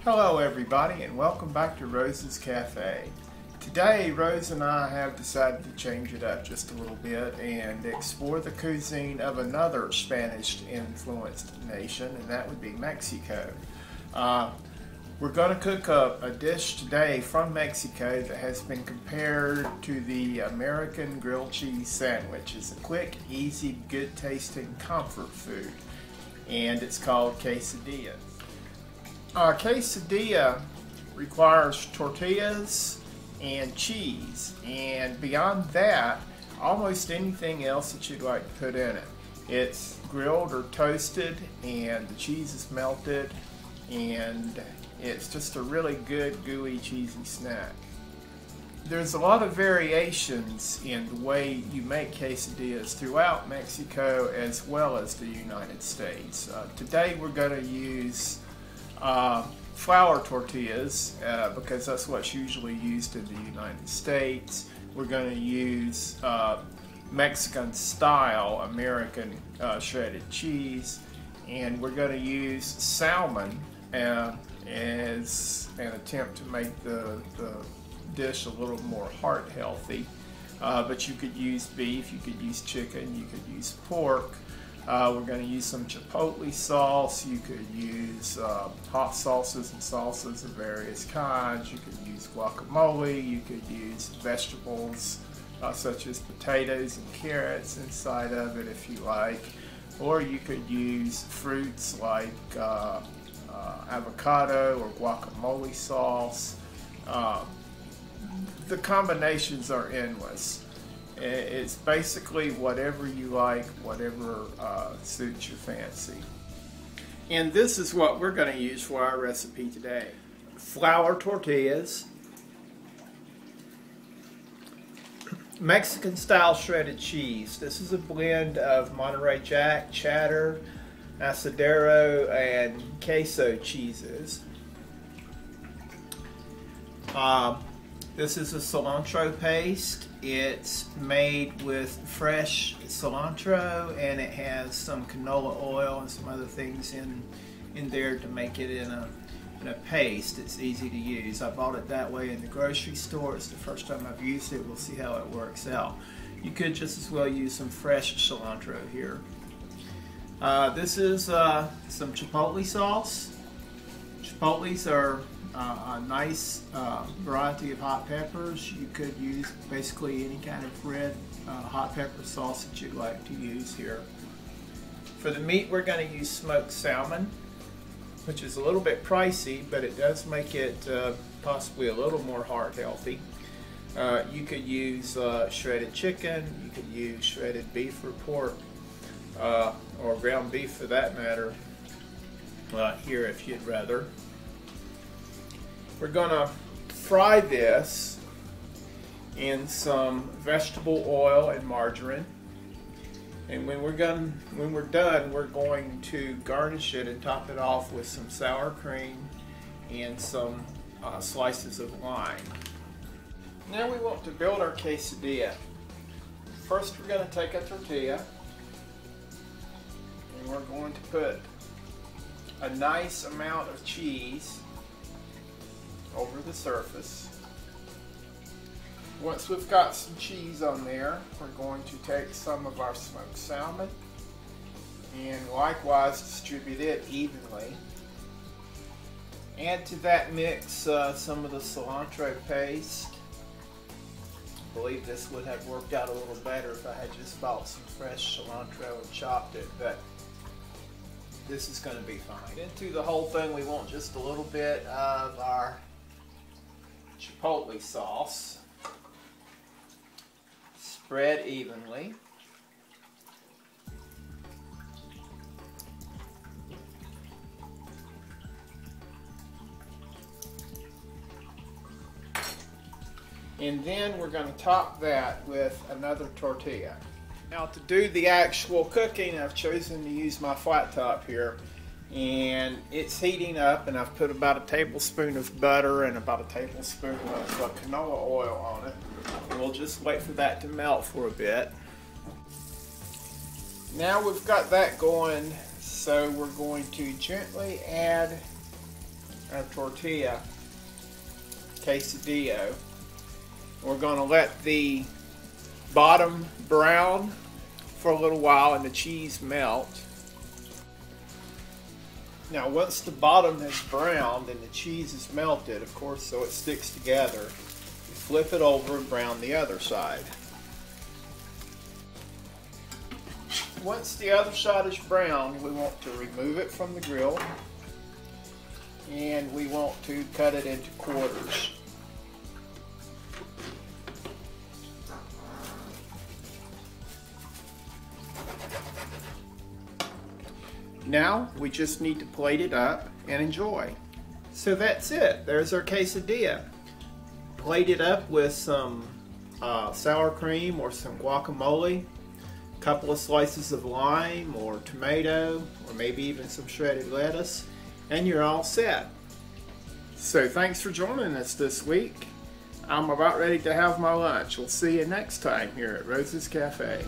Hello everybody and welcome back to Rose's Cafe. Today Rose and I have decided to change it up just a little bit and explore the cuisine of another Spanish influenced nation, and that would be Mexico. We're going to cook up a dish today from Mexico that has been compared to the American grilled cheese sandwich. It's a quick, easy, good tasting comfort food, and it's called quesadilla. Quesadilla requires tortillas and cheese, and beyond that, almost anything else that you'd like to put in it. It's grilled or toasted, and the cheese is melted, and it's just a really good, gooey, cheesy snack. There's a lot of variations in the way you make quesadillas throughout Mexico as well as the United States. Today we're going to use flour tortillas because that's what's usually used in the United States. We're going to use Mexican style American shredded cheese, and we're going to use salmon as an attempt to make the dish a little more heart healthy. But you could use beef, you could use chicken, you could use pork. We're going to use some chipotle sauce. You could use hot sauces and salsas of various kinds. You could use guacamole. You could use vegetables such as potatoes and carrots inside of it if you like. Or you could use fruits like avocado or guacamole sauce. The combinations are endless. It's basically whatever you like, whatever suits your fancy. And this is what we're going to use for our recipe today. Flour tortillas, Mexican style shredded cheese. This is a blend of Monterey Jack, cheddar, asadero, and queso cheeses. This is a cilantro paste. It's made with fresh cilantro, and it has some canola oil and some other things in there to make it in a paste. It's easy to use. I bought it that way in the grocery store. It's the first time I've used it. We'll see how it works out. You could just as well use some fresh cilantro here. This is some chipotle sauce. Chipotles are a nice variety of hot peppers. You could use basically any kind of red hot pepper sauce that you'd like to use here. For the meat, we're going to use smoked salmon, which is a little bit pricey, but it does make it possibly a little more heart healthy. You could use shredded chicken, you could use shredded beef or pork, or ground beef for that matter, here if you'd rather. We're going to fry this in some vegetable oil and margarine, and when we're done, we're going to garnish it and top it off with some sour cream and some slices of lime. Now we want to build our quesadilla. First we're going to take a tortilla and we're going to put a nice amount of cheese over the surface. Once we've got some cheese on there, we're going to take some of our smoked salmon and likewise distribute it evenly. Add to that mix some of the cilantro paste. I believe this would have worked out a little better if I had just bought some fresh cilantro and chopped it, but this is going to be fine. Into the whole thing we want just a little bit of our chipotle sauce. Spread evenly. And then we're going to top that with another tortilla. Now to do the actual cooking, I've chosen to use my flat top here. And it's heating up, and I've put about a tablespoon of butter and about a tablespoon of canola oil on it. And we'll just wait for that to melt for a bit. Now we've got that going, so we're going to gently add our tortilla quesadilla. We're going to let the bottom brown for a little while and the cheese melt. Now once the bottom has browned and the cheese is melted, of course, so it sticks together, you flip it over and brown the other side. Once the other side is brown, we want to remove it from the grill and we want to cut it into quarters. Now we just need to plate it up and enjoy. So that's it. There's our quesadilla. Plate it up with some sour cream or some guacamole, a couple of slices of lime or tomato, or maybe even some shredded lettuce, and you're all set. So thanks for joining us this week. I'm about ready to have my lunch. We'll see you next time here at Rose's Cafe.